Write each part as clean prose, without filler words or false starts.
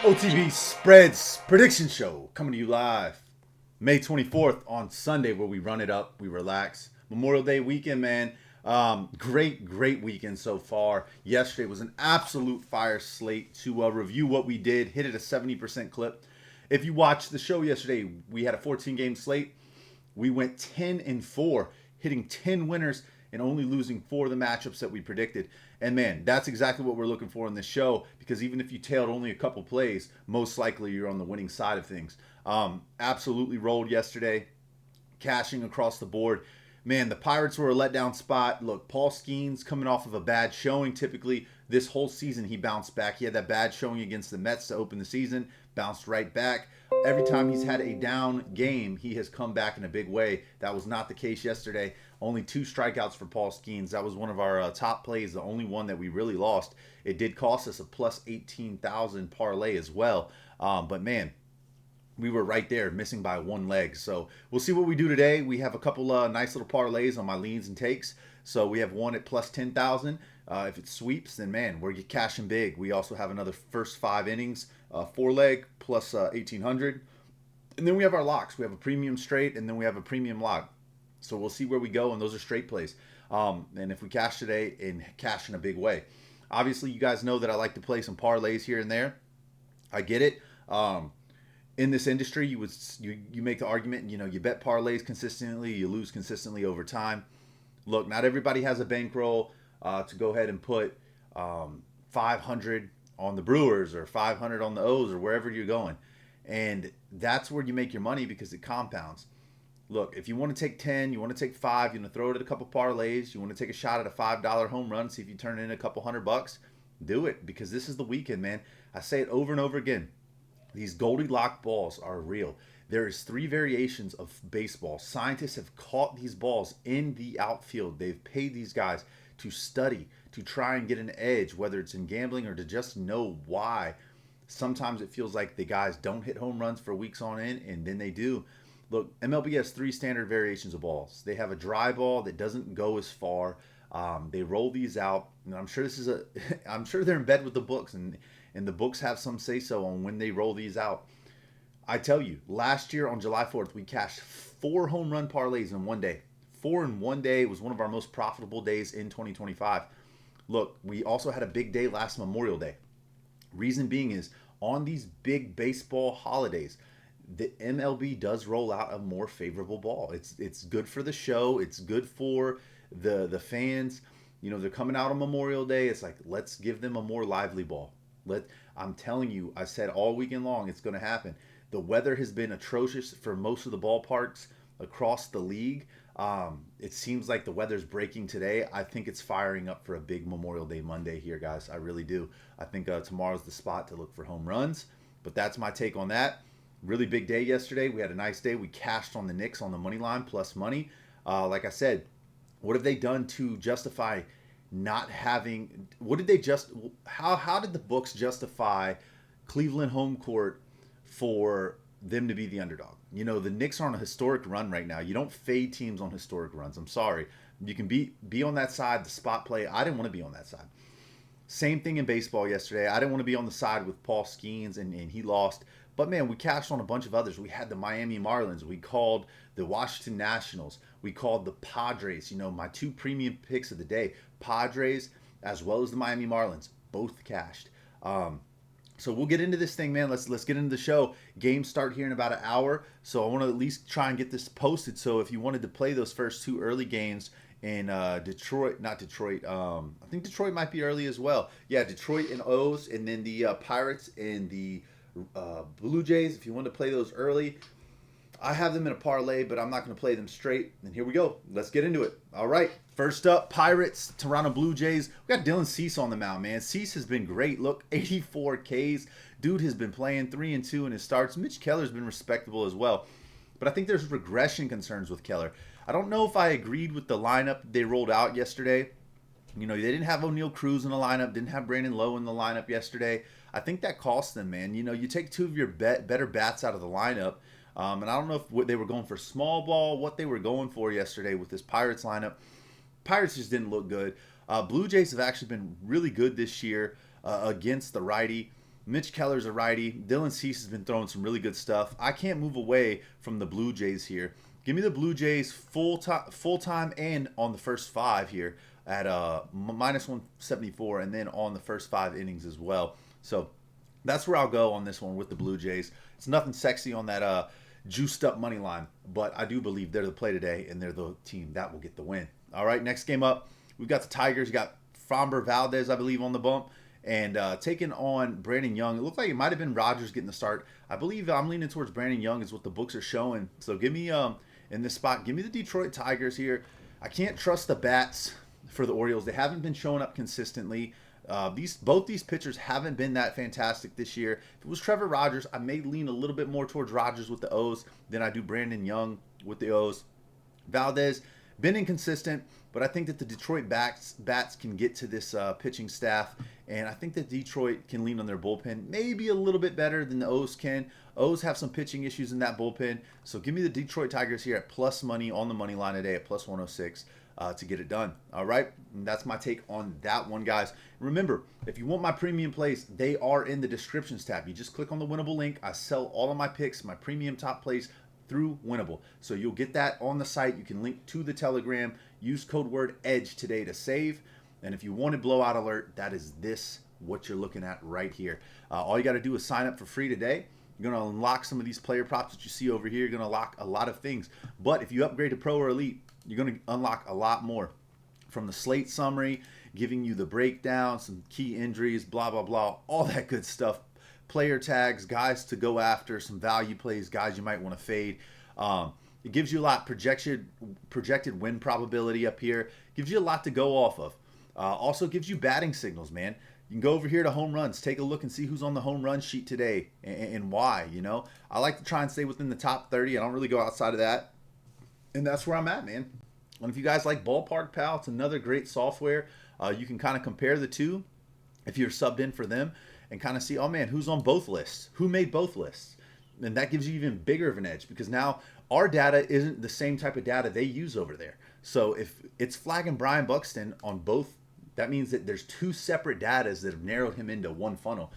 OTB Spreads Prediction Show coming to you live May 24th on Sunday, where we run it up, we relax. Memorial Day weekend, man. Great weekend so far. Yesterday was an absolute fire slate. To review what we did, hit it a 70% clip. If you watched the show yesterday, we had a 14-game slate. We went 10-4, hitting 10 winners and only losing 4 of the matchups that we predicted. And man, that's exactly what we're looking for in this show, because even if you tailed only a couple plays, most likely you're on the winning side of things. Absolutely rolled yesterday, cashing across the board. Man, the Pirates were a letdown spot. Look, Paul Skeens coming off of a bad showing. Typically, this whole season he bounced back. He had that bad showing against the Mets to open the season, bounced right back. Every time he's had a down game, he has come back in a big way. That was not the case yesterday. Only 2 strikeouts for Paul Skeens. That was one of our top plays, the only one that we really lost. It did cost us a plus 18,000 parlay as well. But man, we were right there, missing by 1 leg. So we'll see what we do today. We have a couple nice little parlays on my leans and takes. So we have one at plus 10,000. If it sweeps, then man, we're cashing big. We also have another first 5 innings, 4 leg plus 1,800. And then we have our locks. We have a premium straight, and then we have a premium lock. So we'll see where we go, and those are straight plays. And if we cash today, and cash in a big way. Obviously, you guys know that I like to play some parlays here and there. I get it. In this industry, you make the argument, you bet parlays consistently, you lose consistently over time. Look, not everybody has a bankroll to go ahead and put 500 on the Brewers or 500 on the O's or wherever you're going. And that's where you make your money, because it compounds. Look, if you want to take 10, you want to take 5, you want to throw it at a couple parlays, you want to take a shot at a $5 home run, see if you turn in a couple $100, do it, because this is the weekend, man. I say it over and over again. These Goldilocks balls are real. There is 3 variations of baseball. Scientists have caught these balls in the outfield. They've paid these guys to study, to try and get an edge, whether it's in gambling or to just know why. Sometimes it feels like the guys don't hit home runs for weeks on end, and then they do. Look, MLB has 3 standard variations of balls. They have a dry ball that doesn't go as far. They roll these out, and I'm sure I'm sure they're in bed with the books, and the books have some say so on when they roll these out. I tell you, last year on July 4th, we cashed 4 home run parlays in one day. 4 in one day was one of our most profitable days in 2025. Look, we also had a big day last Memorial Day. Reason being is, on these big baseball holidays, the MLB does roll out a more favorable ball. It's good for the show. It's good for the fans. They're coming out on Memorial Day. It's like, let's give them a more lively ball. I'm telling you, I said all weekend long, it's going to happen. The weather has been atrocious for most of the ballparks across the league. It seems like the weather's breaking today. I think it's firing up for a big Memorial Day Monday here, guys. I really do. I think tomorrow's the spot to look for home runs. But that's my take on that. Really big day yesterday. We had a nice day. We cashed on the Knicks on the money line plus money. Like I said, what have they done to justify not having? What did they just? How did the books justify Cleveland home court for them to be the underdog? The Knicks are on a historic run right now. You don't fade teams on historic runs. I'm sorry. You can be on that side, the spot play. I didn't want to be on that side. Same thing in baseball yesterday. I didn't want to be on the side with Paul Skeens, and he lost. But man, we cashed on a bunch of others. We had the Miami Marlins. We called the Washington Nationals. We called the Padres. My 2 premium picks of the day, Padres as well as the Miami Marlins, both cashed. So we'll get into this thing, man. Let's get into the show. Games start here in about an hour, so I want to at least try and get this posted. So if you wanted to play those first 2 early games in Detroit, not Detroit, I think Detroit might be early as well. Yeah, Detroit and O's, and then the Pirates and the Blue Jays, if you want to play those early. I have them in a parlay, but I'm not going to play them straight. And here we go. Let's get into it. All right. First up, Pirates, Toronto Blue Jays. We got Dylan Cease on the mound, man. Cease has been great. Look, 84 Ks. Dude has been playing 3-2 in his starts. Mitch Keller's been respectable as well. But I think there's regression concerns with Keller. I don't know if I agreed with the lineup they rolled out yesterday. They didn't have O'Neal Cruz in the lineup, didn't have Brandon Lowe in the lineup yesterday. I think that cost them, man. You take 2 of your better bats out of the lineup. And I don't know if they were going for small ball, what they were going for yesterday with this Pirates lineup. Pirates just didn't look good. Blue Jays have actually been really good this year against the righty. Mitch Keller's a righty. Dylan Cease has been throwing some really good stuff. I can't move away from the Blue Jays here. Give me the Blue Jays full time and on the first 5 here at minus 174, and then on the first 5 innings as well. So that's where I'll go on this one with the Blue Jays. It's nothing sexy on that juiced up money line, but I do believe they're the play today, and they're the team that will get the win. All right, next game up, we've got the Tigers. You got Framber Valdez, I believe, on the bump. And taking on Brandon Young. It looked like it might have been Rogers getting the start. I believe I'm leaning towards Brandon Young is what the books are showing. So give me, in this spot, give me the Detroit Tigers here. I can't trust the bats for the Orioles. They haven't been showing up consistently. Both these pitchers haven't been that fantastic this year. If it was Trevor Rogers, I may lean a little bit more towards Rogers with the O's than I do Brandon Young with the O's. Valdez, been inconsistent, but I think that the Detroit bats can get to this pitching staff, and I think that Detroit can lean on their bullpen maybe a little bit better than the O's can. O's have some pitching issues in that bullpen, so give me the Detroit Tigers here at plus money on the money line today at plus 106 to get it done. All right, and that's my take on that one, guys. Remember, if you want my premium plays, they are in the descriptions tab. You just click on the Winible link. I sell all of my picks, my premium top plays, through Winible. So you'll get that on the site. You can link to the Telegram. Use code word EDGE today to save. And if you wanted Blowout Alert, that is what you're looking at right here. All you got to do is sign up for free today. You're going to unlock some of these player props that you see over here. You're going to unlock a lot of things. But if you upgrade to Pro or Elite, you're going to unlock a lot more. From the slate summary, giving you the breakdown, some key injuries, blah, blah, blah, all that good stuff. Player tags, guys to go after, some value plays, guys you might want to fade. It gives you a lot projected win probability up here. Gives you a lot to go off of. Also gives you batting signals, man. You can go over here to home runs, take a look and see who's on the home run sheet today and why. You know, I like to try and stay within the top 30. I don't really go outside of that, and that's where I'm at, man. And if you guys like Ballpark Pal, it's another great software. You can kind of compare the two if you're subbed in for them, and kind of see, oh man, who's on both lists? Who made both lists? And that gives you even bigger of an edge, because now our data isn't the same type of data they use over there. So if it's flagging Brian Buxton on both, that means that there's 2 separate datas that have narrowed him into one funnel,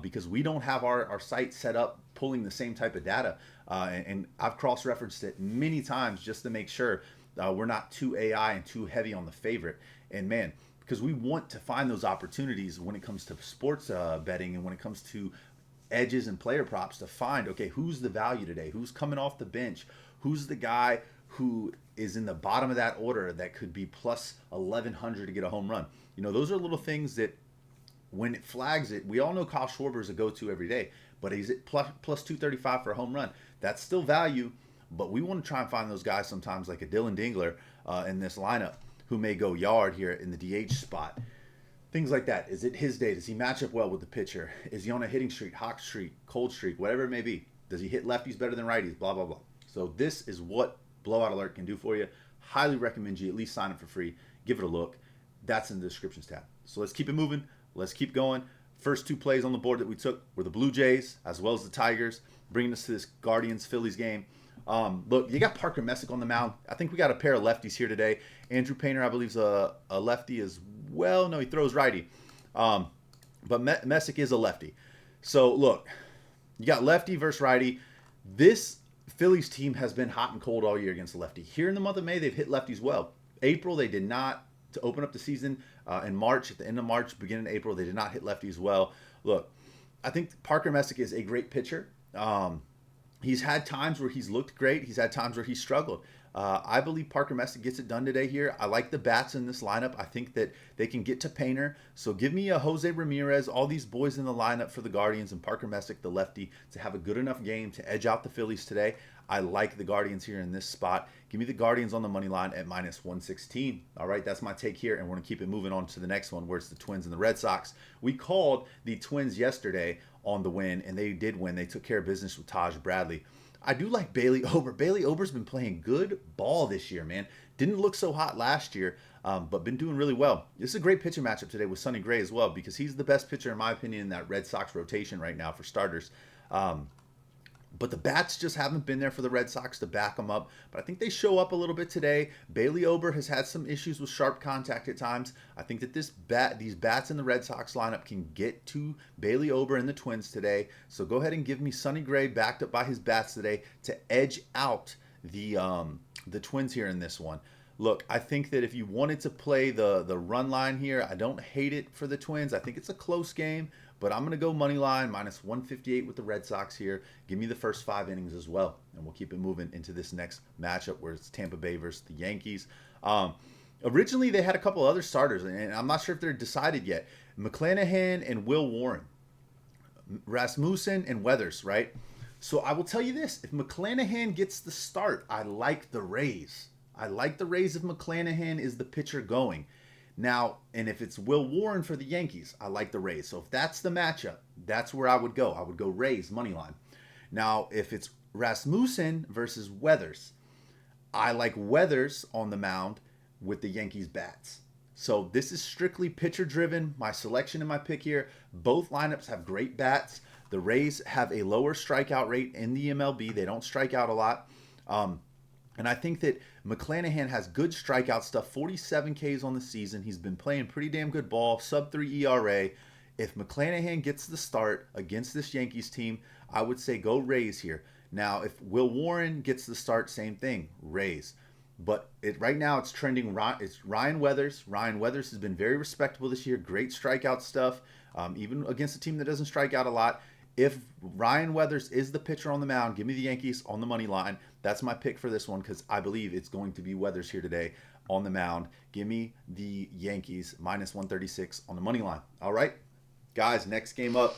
because we don't have our site set up pulling the same type of data. And I've cross-referenced it many times just to make sure we're not too AI and too heavy on the favorite. And man, because we want to find those opportunities when it comes to sports betting and when it comes to edges and player props to find, okay, who's the value today? Who's coming off the bench? Who's the guy who is in the bottom of that order that could be plus 1,100 to get a home run? You know, those are little things that when it flags it, we all know Kyle Schwarber is a go-to every day, but he's at plus 235 for a home run. That's still value, but we want to try and find those guys sometimes like a Dylan Dingler in this lineup, who may go yard here in the DH spot. Things like that. Is it his day? Does he match up well with the pitcher? Is he on a hitting streak, hot streak, cold streak, whatever it may be? Does he hit lefties better than righties? Blah, blah, blah. So this is what Blowout Alert can do for you. Highly recommend you at least sign up for free. Give it a look. That's in the descriptions tab. So let's keep it moving. Let's keep going. First 2 plays on the board that we took were the Blue Jays as well as the Tigers, bringing us to this Guardians-Phillies game. Look, you got Parker Messick on the mound. I think we got a pair of lefties here today. Andrew Painter, I believe, is a lefty as well. No, he throws righty. But Messick is a lefty. So, look, you got lefty versus righty. This Phillies team has been hot and cold all year against the lefty. Here in the month of May, they've hit lefties well. April, they did not. To open up the season in March, at the end of March, beginning of April, they did not hit lefties well. Look, I think Parker Messick is a great pitcher. He's had times where he's looked great. He's had times where he's struggled. I believe Parker Messick gets it done today here. I like the bats in this lineup. I think that they can get to Painter. So give me a Jose Ramirez, all these boys in the lineup for the Guardians, and Parker Messick, the lefty, to have a good enough game to edge out the Phillies today. I like the Guardians here in this spot. Give me the Guardians on the money line at minus 116. All right, that's my take here, and we're going to keep it moving on to the next one, where it's the Twins and the Red Sox. We called the Twins yesterday on the win, and they did win. They took care of business with Taj Bradley. I do like Bailey Ober. Bailey Ober's been playing good ball this year, man. Didn't look so hot last year, but been doing really well. This is a great pitching matchup today with Sonny Gray as well, because he's the best pitcher, in my opinion, in that Red Sox rotation right now for starters. But the bats just haven't been there for the Red Sox to back them up. But I think they show up a little bit today. Bailey Ober has had some issues with sharp contact at times. I think that these bats in the Red Sox lineup can get to Bailey Ober and the Twins today. So go ahead and give me Sonny Gray backed up by his bats today to edge out the Twins here in this one. Look, I think that if you wanted to play the run line here, I don't hate it for the Twins. I think it's a close game, but I'm going to go money line minus 158 with the Red Sox here. Give me the first 5 innings as well, and we'll keep it moving into this next matchup where it's Tampa Bay versus the Yankees. Originally, they had a couple other starters, and I'm not sure if they're decided yet. McClanahan and Will Warren, Rasmussen and Weathers, right? So I will tell you this. If McClanahan gets the start, I like the Rays. I like the Rays if McClanahan is the pitcher going. Now, and if it's Will Warren for the Yankees, I like the Rays. So if that's the matchup, that's where I would go. I would go Rays money line. Now, if it's Rasmussen versus Weathers, I like Weathers on the mound with the Yankees bats. So this is strictly pitcher driven. My selection and my pick here. Both lineups have great bats. The Rays have a lower strikeout rate in the MLB. They don't strike out a lot. And I think that McClanahan has good strikeout stuff, 47 Ks on the season. He's been playing pretty damn good ball, sub-3 ERA. If McClanahan gets the start against this Yankees team, I would say go Rays here. Now, if Will Warren gets the start, same thing, Rays. But right now it's trending, it's Ryan Weathers. Ryan Weathers has been very respectable this year, great strikeout stuff, even against a team that doesn't strike out a lot. If Ryan Weathers is the pitcher on the mound, give me the Yankees on the money line. That's my pick for this one because I believe it's going to be Weathers here today on the mound. Give me the Yankees minus 136 on the money line. All right, guys, next game up.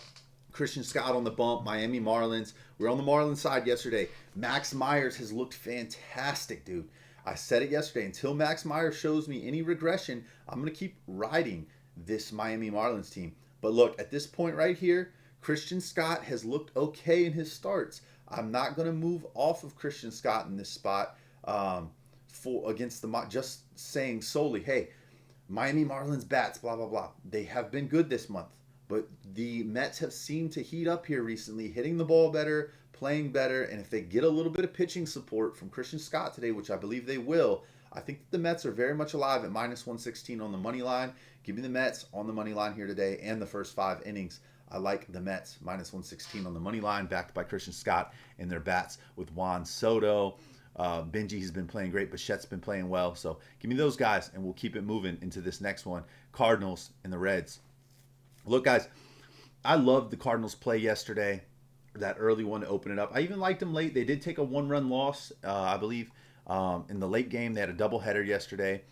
Christian Scott on the bump, Miami Marlins. We were on the Marlins side yesterday. Max Myers has looked fantastic, dude. I said it yesterday. Until Max Myers shows me any regression, I'm going to keep riding this Miami Marlins team. But look, at this point right here, Christian Scott has looked okay in his starts. I'm not going to move off of Christian Scott in this spot against just saying solely, hey, Miami Marlins bats, blah, blah, blah. They have been good this month, but the Mets have seemed to heat up here recently, hitting the ball better, playing better, and if they get a little bit of pitching support from Christian Scott today, which I believe they will, I think that the Mets are very much alive at minus 116 on the money line. Give me the Mets on the money line here today and the first 5 innings. I like the Mets minus 116 on the money line, backed by Christian Scott and their bats with Juan Soto. Benji has been playing great. Bichette's been playing well. So give me those guys, and we'll keep it moving into this next one. Cardinals and the Reds. Look, guys, I loved the Cardinals play yesterday, that early one to open it up. I even liked them late. They did take a 1-run loss, I believe, in the late game. They had a doubleheader yesterday.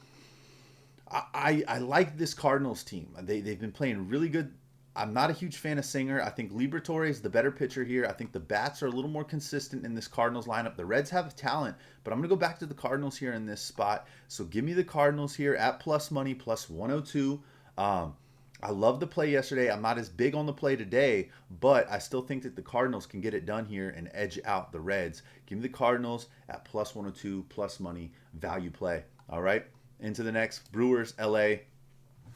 I like this Cardinals team. They've been playing really good. I'm not a huge fan of Singer. I think Liberatore is the better pitcher here. I think the bats are a little more consistent in this Cardinals lineup. The Reds have talent, but I'm going to go back to the Cardinals here in this spot. So give me the Cardinals here at plus money, plus 102. I love the play yesterday. I'm not as big on the play today, but I still think that the Cardinals can get it done here and edge out the Reds. Give me the Cardinals at plus 102, plus money, value play. All right, into the next, Brewers, LA.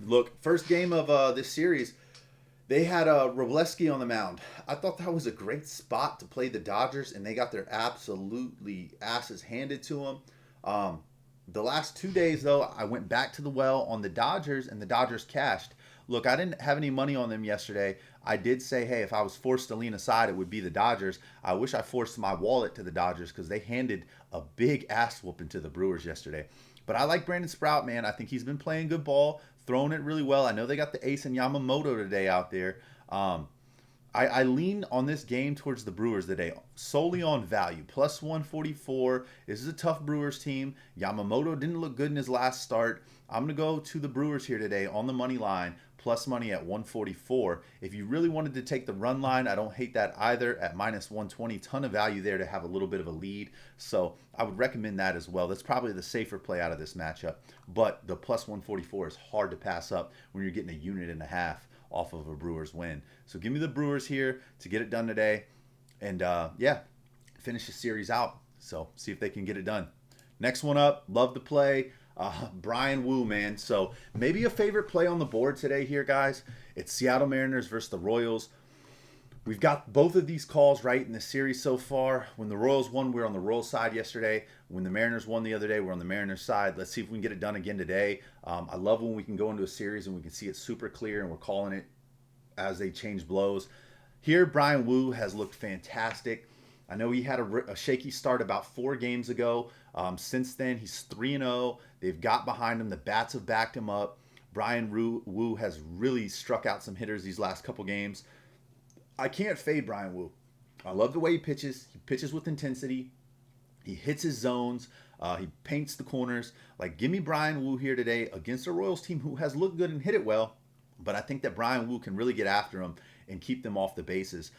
Look, first game of this series, they had Robleski on the mound. I thought that was a great spot to play the Dodgers, and they got their absolutely asses handed to them. The last 2 days, though, I went back to the well on the Dodgers, and the Dodgers cashed. Look, I didn't have any money on them yesterday. I did say, hey, if I was forced to lean aside, it would be the Dodgers. I wish I forced my wallet to the Dodgers because they handed a big ass whooping to the Brewers yesterday. But I like Brandon Sprout, man. I think he's been playing good ball, throwing it really well. I know they got the ace and Yamamoto today out there. I lean on this game towards the Brewers today, solely on value. Plus 144. This is a tough Brewers team. Yamamoto didn't look good in his last start. I'm going to go to the Brewers here today on the money line, plus money at 144. If you really wanted to take the run line, I don't hate that either at minus 120. Ton of value there to have a little bit of a lead. So I would recommend that as well. That's probably the safer play out of this matchup. But the plus 144 is hard to pass up when you're getting a unit and a half off of a Brewers win. So give me the Brewers here to get it done today. And yeah, finish the series out. So see if they can get it done. Next one up, love to play. Brian Wu, man. So maybe a favorite play on the board today here, guys. It's Seattle Mariners versus the Royals. We've got both of these calls right in the series so far. When the Royals won, we were on the Royals side yesterday. When the Mariners won the other day, we're on the Mariners side. Let's see if we can get it done again today. I love when we can go into a series and we can see it super clear and we're calling it as they change blows. Here, Brian Wu has looked fantastic. I know he had a shaky start about 4 games ago. Since then, he's 3-0. They've got behind him. The bats have backed him up. Brian Wu has really struck out some hitters these last couple games. I can't fade Brian Wu. I love the way he pitches. He pitches with intensity. He hits his zones. He paints the corners. Like, give me Brian Wu here today against a Royals team who has looked good and hit it well. But I think that Brian Wu can really get after him and keep them off the bases,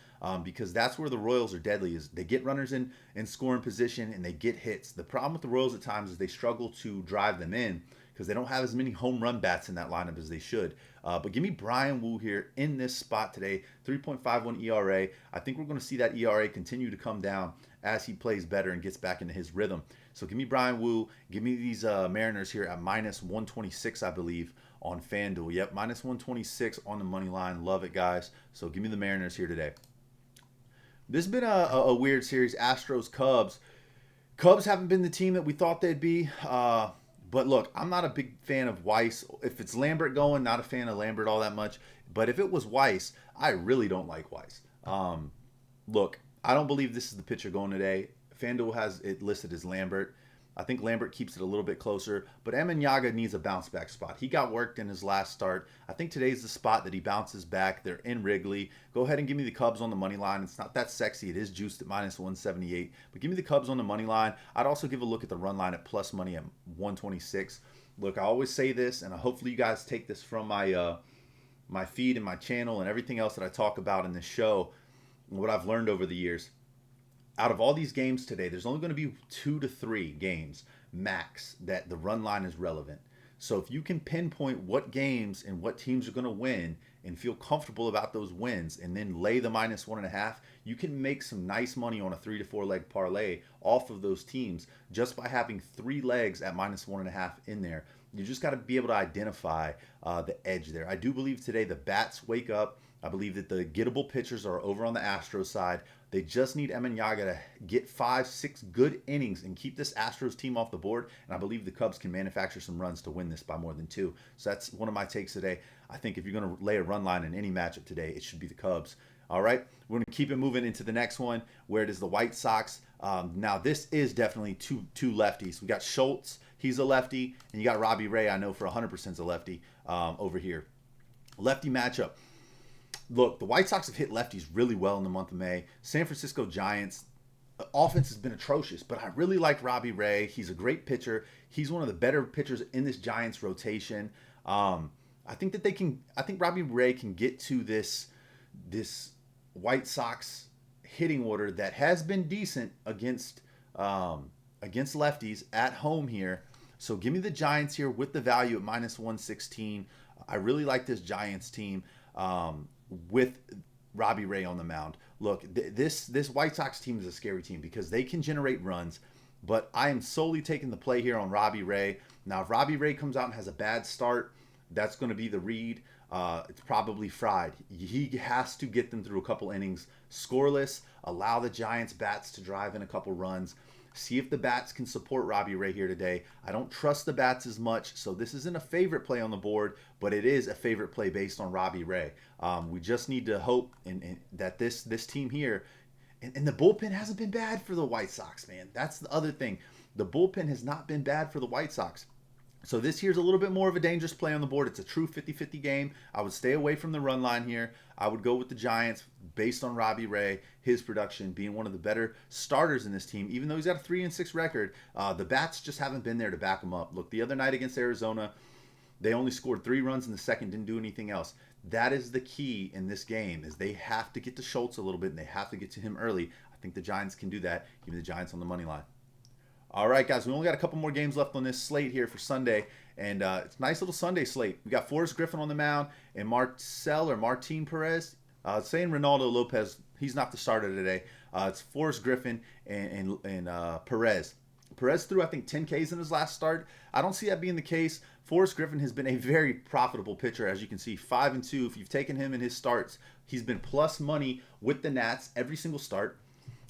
because that's where the Royals are deadly. Is they get runners in scoring position and they get hits. The problem with the Royals at times is they struggle to drive them in because they don't have as many home run bats in that lineup as they should. But give me Brian Wu here in this spot today. 3.51 ERA. I think we're going to see that ERA continue to come down as he plays better and gets back into his rhythm. So give me Brian Wu. Give me these Mariners here at minus 126, I believe, on FanDuel. Yep, minus 126 on the money line. Love it, guys. So give me the Mariners here today. This has been a weird series. Astros, Cubs. Cubs haven't been the team that we thought they'd be. But look, I'm not a big fan of Weiss. If it's Lambert going, not a fan of Lambert all that much. But if it was Weiss, I really don't like Weiss. Look, I don't believe this is the pitcher going today. FanDuel has it listed as Lambert. I think Lambert keeps it a little bit closer. But Emenyaga needs a bounce back spot. He got worked in his last start. I think today's the spot that he bounces back. They're in Wrigley. Go ahead and give me the Cubs on the money line. It's not that sexy. It is juiced at minus 178. But give me the Cubs on the money line. I'd also give a look at the run line at plus money at 126. Look, I always say this, and hopefully you guys take this from my my feed and my channel and everything else that I talk about in this show, what I've learned over the years. Out of all these games today, there's only going to be 2 to 3 games max that the run line is relevant. So if you can pinpoint what games and what teams are going to win and feel comfortable about those wins and then lay the minus 1.5, you can make some nice money on a 3 to 4 leg parlay off of those teams just by having 3 legs at minus 1.5 in there. You just got to be able to identify the edge there. I do believe today the bats wake up. I believe that the gettable pitchers are over on the Astros side. They just need Emenyaga to get 5-6 good innings and keep this Astros team off the board. And I believe the Cubs can manufacture some runs to win this by more than 2. So that's one of my takes today. I think if you're going to lay a run line in any matchup today, it should be the Cubs. All right, we're going to keep it moving into the next one where it is the White Sox. Now, this is definitely two lefties. We got Schultz. He's a lefty. And you got Robbie Ray, I know for 100% is a lefty over here. Lefty matchup. Look, the White Sox have hit lefties really well in the month of May. San Francisco Giants, offense has been atrocious, but I really like Robbie Ray. He's a great pitcher. He's one of the better pitchers in this Giants rotation. I think Robbie Ray can get to this White Sox hitting order that has been decent against lefties at home here. So give me the Giants here with the value at minus 116. I really like this Giants team. With Robbie Ray on the mound. Look, this White Sox team is a scary team because they can generate runs, but I am solely taking the play here on Robbie Ray. Now, if Robbie Ray comes out and has a bad start, that's going to be the read. It's probably fried. He has to get them through a couple innings scoreless, allow the Giants bats to drive in a couple runs. See if the bats can support Robbie Ray here today. I don't trust the bats as much, so this isn't a favorite play on the board, but it is a favorite play based on Robbie Ray. We just need to hope that this team here, and the bullpen hasn't been bad for the White Sox, man. That's the other thing. The bullpen has not been bad for the White Sox. So this here's a little bit more of a dangerous play on the board. It's a true 50-50 game. I would stay away from the run line here. I would go with the Giants based on Robbie Ray, his production being one of the better starters in this team. Even though he's got a 3-6 record, the bats just haven't been there to back him up. Look, the other night against Arizona, they only scored 3 runs in the second, didn't do anything else. That is the key in this game, is they have to get to Schultz a little bit, and they have to get to him early. I think the Giants can do that. Give me the Giants on the money line. All right, guys, we only got a couple more games left on this slate here for Sunday, and it's a nice little Sunday slate. We got Forrest Griffin on the mound and Martin Perez. Saying Ronaldo Lopez, he's not the starter today. It's Forrest Griffin and Perez. Perez threw, I think, 10 Ks in his last start. I don't see that being the case. Forrest Griffin has been a very profitable pitcher, as you can see, 5-2. If you've taken him in his starts, he's been plus money with the Nats every single start.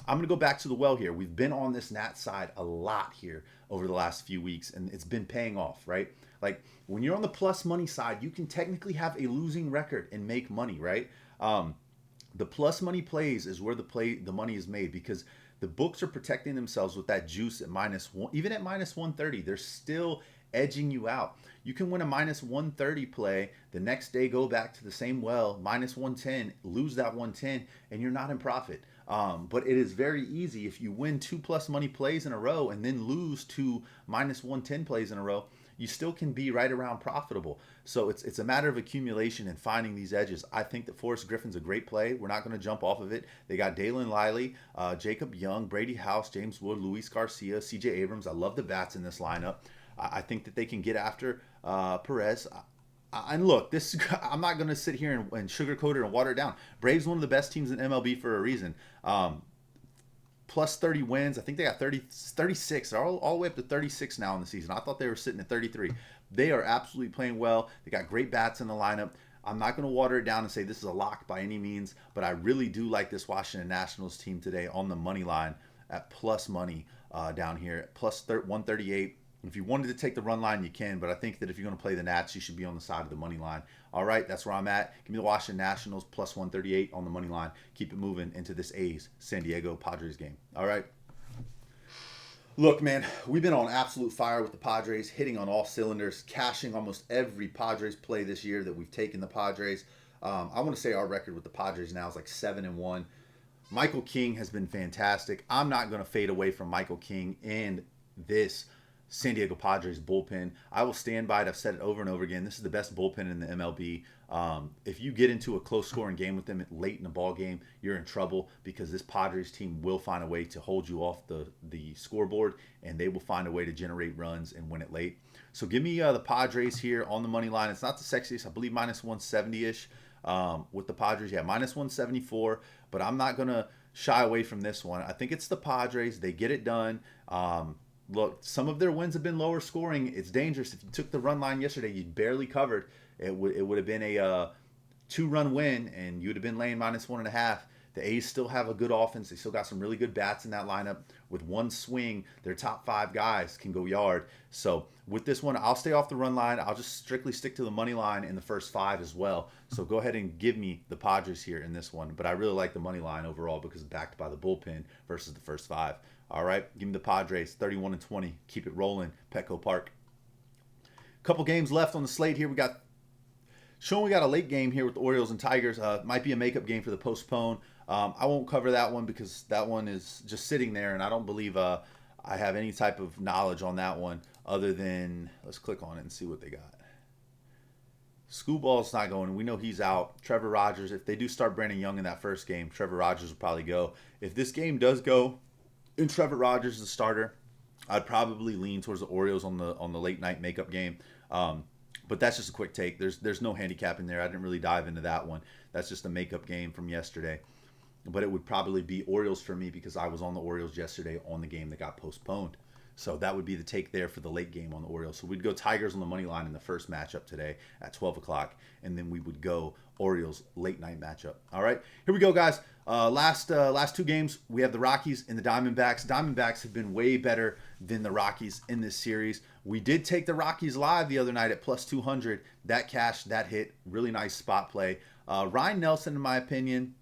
I'm going to go back to the well here. We've been on this Nats side a lot here over the last few weeks, and it's been paying off, right? Like, when you're on the plus money side, you can technically have a losing record and make money, right? The plus money plays is where the money is made, because the books are protecting themselves with that juice at -1. Even at -130, they're still edging you out. You can win a -130 play, the next day go back to the same well, -110, lose that 110, and you're not in profit. But it is very easy if you win 2 plus money plays in a row and then lose 2 -110 plays in a row, you still can be right around profitable. So it's a matter of accumulation and finding these edges. I think that Forrest Griffin's a great play. We're not going to jump off of it. They got Dalen Lively, Jacob Young, Brady House, James Wood, Luis Garcia, CJ Abrams. I love the bats in this lineup. I think that they can get after Perez. And look, I'm not going to sit here and sugarcoat it and water it down. Braves one of the best teams in MLB for a reason. Plus 30 wins. I think they got 36. They're all the way up to 36 now in the season. I thought they were sitting at 33. They are absolutely playing well. They got great bats in the lineup. I'm not going to water it down and say this is a lock by any means, but I really do like this Washington Nationals team today on the money line at plus money down here at plus 138. If you wanted to take the run line, you can, but I think that if you're going to play the Nats, you should be on the side of the money line. All right, that's where I'm at. Give me the Washington Nationals plus 138 on the money line. Keep it moving into this A's San Diego Padres game. All right. Look, man, we've been on absolute fire with the Padres, hitting on all cylinders, cashing almost every Padres play this year that we've taken the Padres. I want to say our record with the Padres now is like 7-1. Michael King has been fantastic. I'm not going to fade away from Michael King and this San Diego Padres bullpen. I will stand by it. I've said it over and over again. This is the best bullpen in the MLB. If you get into a close scoring game with them late in the ball game, you're in trouble, because this Padres team will find a way to hold you off the scoreboard, and they will find a way to generate runs and win it late. So give me the Padres here on the money line. It's not the sexiest. I believe -170-ish with the Padres. Yeah, -174, but I'm not going to shy away from this one. I think it's the Padres. They get it done. Look, some of their wins have been lower scoring. It's dangerous. If you took the run line yesterday, you'd barely covered. It would have been a 2-run win, and you'd have been laying -1.5. The A's still have a good offense. They still got some really good bats in that lineup. With one swing, their top 5 guys can go yard. So with this one, I'll stay off the run line. I'll just strictly stick to the money line in the first 5 as well. So go ahead and give me the Padres here in this one. But I really like the money line overall because it's backed by the bullpen versus the first 5. All right, give me the Padres, 31-20. Keep it rolling, Petco Park. Couple games left on the slate here. We got a late game here with the Orioles and Tigers. Might be a makeup game for the postpone. I won't cover that one because that one is just sitting there, and I don't believe I have any type of knowledge on that one other than, let's click on it and see what they got. Schoolball's not going. We know he's out. Trevor Rogers, if they do start Brandon Young in that first game, Trevor Rogers will probably go. If this game does go and Trevor Rogers is the starter, I'd probably lean towards the Orioles on the late night makeup game. But that's just a quick take. There's no handicap in there. I didn't really dive into that one. That's just a makeup game from yesterday. But it would probably be Orioles for me because I was on the Orioles yesterday on the game that got postponed. So that would be the take there for the late game on the Orioles. So we'd go Tigers on the money line in the first matchup today at 12 o'clock. And then we would go Orioles late night matchup. All right, here we go, guys. Last 2 games, we have the Rockies and the Diamondbacks. Diamondbacks have been way better than the Rockies in this series. We did take the Rockies live the other night at plus 200. That cashed, that hit. Really nice spot play. Ryan Nelson, in my opinion,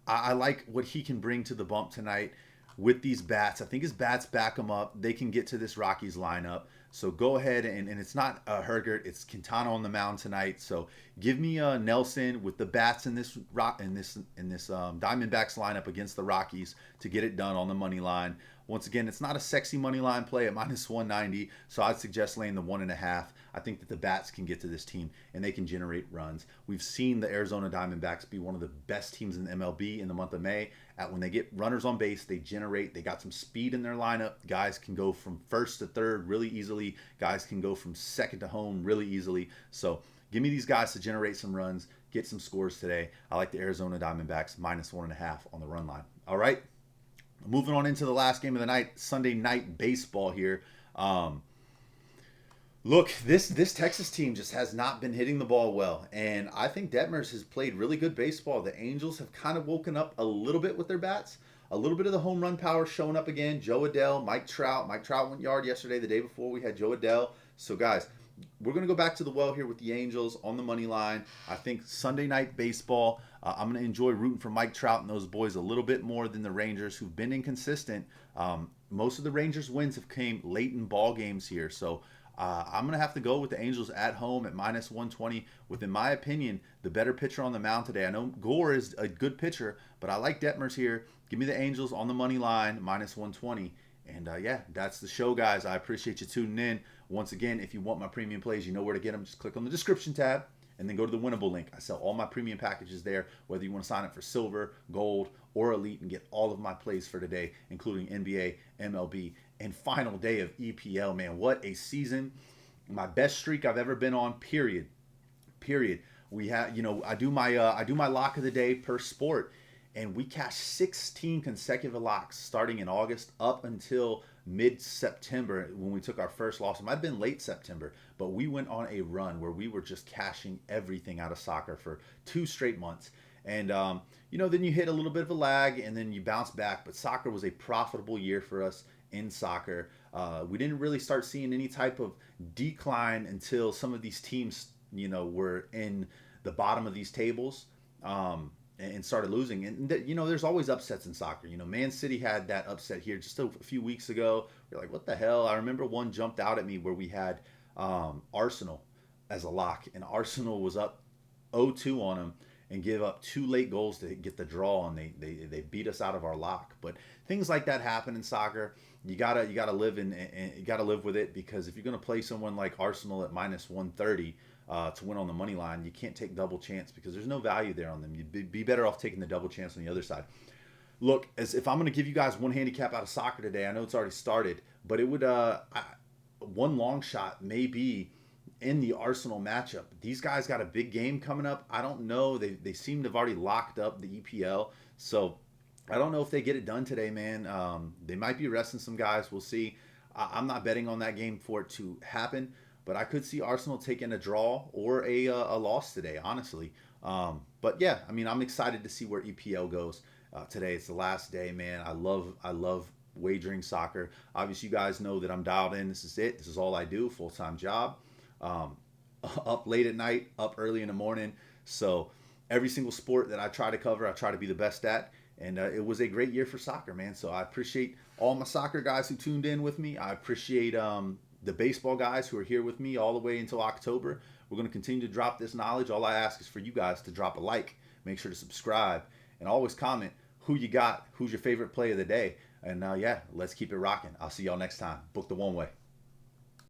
I like what he can bring to the bump tonight with these bats. I think his bats back him up. They can get to this Rockies lineup. So go ahead, and it's not Hergert, it's Quintana on the mound tonight. So give me Nelson with the bats in this Diamondbacks lineup against the Rockies to get it done on the money line. Once again, it's not a sexy money line play at -190, so I'd suggest laying the 1.5. I think that the bats can get to this team and they can generate runs. We've seen the Arizona Diamondbacks be one of the best teams in the MLB in the month of May. When they get runners on base, they generate. They got some speed in their lineup. Guys can go from first to third really easily. Guys can go from second to home really easily. So give me these guys to generate some runs, get some scores today. I like the Arizona Diamondbacks -1.5 on the run line. All right. Moving on into the last game of the night, Sunday night baseball here. Um, Look, this Texas team just has not been hitting the ball well, and I think Detmers has played really good baseball. The Angels have kind of woken up a little bit with their bats, a little bit of the home run power showing up again. Joe Adell, Mike Trout. Mike Trout went yard yesterday. The day before we had Joe Adell. So guys, we're gonna go back to the well here with the Angels on the money line. I think Sunday night baseball. I'm gonna enjoy rooting for Mike Trout and those boys a little bit more than the Rangers, who've been inconsistent. Most of the Rangers wins have came late in ball games here, so I'm gonna have to go with the Angels at home at minus 120. With, in my opinion, the better pitcher on the mound today. I know Gore is a good pitcher, but I like Detmers here. Give me the Angels on the money line minus 120. And yeah, that's the show, guys. I appreciate you tuning in. Once again, if you want my premium plays, you know where to get them. Just click on the description tab and then go to the Winible link. I sell all my premium packages there, whether you want to sign up for silver, gold, or elite, and get all of my plays for today, including NBA, MLB, and final day of EPL. Man, what a season. My best streak I've ever been on, period. Period. We have, I do my lock of the day per sport, and we cashed 16 consecutive locks starting in August up until mid-September when we took our first loss. It might have been late September, but we went on a run where we were just cashing everything out of soccer for 2 straight months. And then you hit a little bit of a lag and then you bounce back. But soccer was a profitable year for us in soccer. We didn't really start seeing any type of decline until some of these teams, were in the bottom of these tables. And started losing. And there's always upsets in soccer. Man City had that upset here just a few weeks ago. We're like, what the hell? I remember one jumped out at me where we had Arsenal as a lock, and Arsenal was up 0-2 on them and give up 2 late goals to get the draw, and they beat us out of our lock. But things like that happen in soccer. You gotta live and you gotta live with it, because if you're gonna play someone like Arsenal at minus 130 to win on the money line, you can't take double chance because there's no value there on them. You'd be better off taking the double chance on the other side. Look, as if I'm going to give you guys one handicap out of soccer today, I know it's already started, but it would one long shot may be in the Arsenal matchup. These guys got a big game coming up. I don't know. They seem to have already locked up the EPL, so I don't know if they get it done today, man. They might be resting some guys. We'll see. I'm not betting on that game for it to happen, but I could see Arsenal taking a draw or a loss today, honestly. But yeah, I mean, I'm excited to see where EPL goes today. It's the last day, man. I love wagering soccer. Obviously, you guys know that I'm dialed in. This is it. This is all I do, full-time job. Up late at night, up early in the morning. So every single sport that I try to cover, I try to be the best at. And it was a great year for soccer, man. So I appreciate all my soccer guys who tuned in with me. I appreciate the baseball guys who are here with me all the way until October. We're going to continue to drop this knowledge. All I ask is for you guys to drop a like, make sure to subscribe, and always comment who you got, who's your favorite play of the day. And yeah, let's keep it rocking. I'll see y'all next time. Book the one way.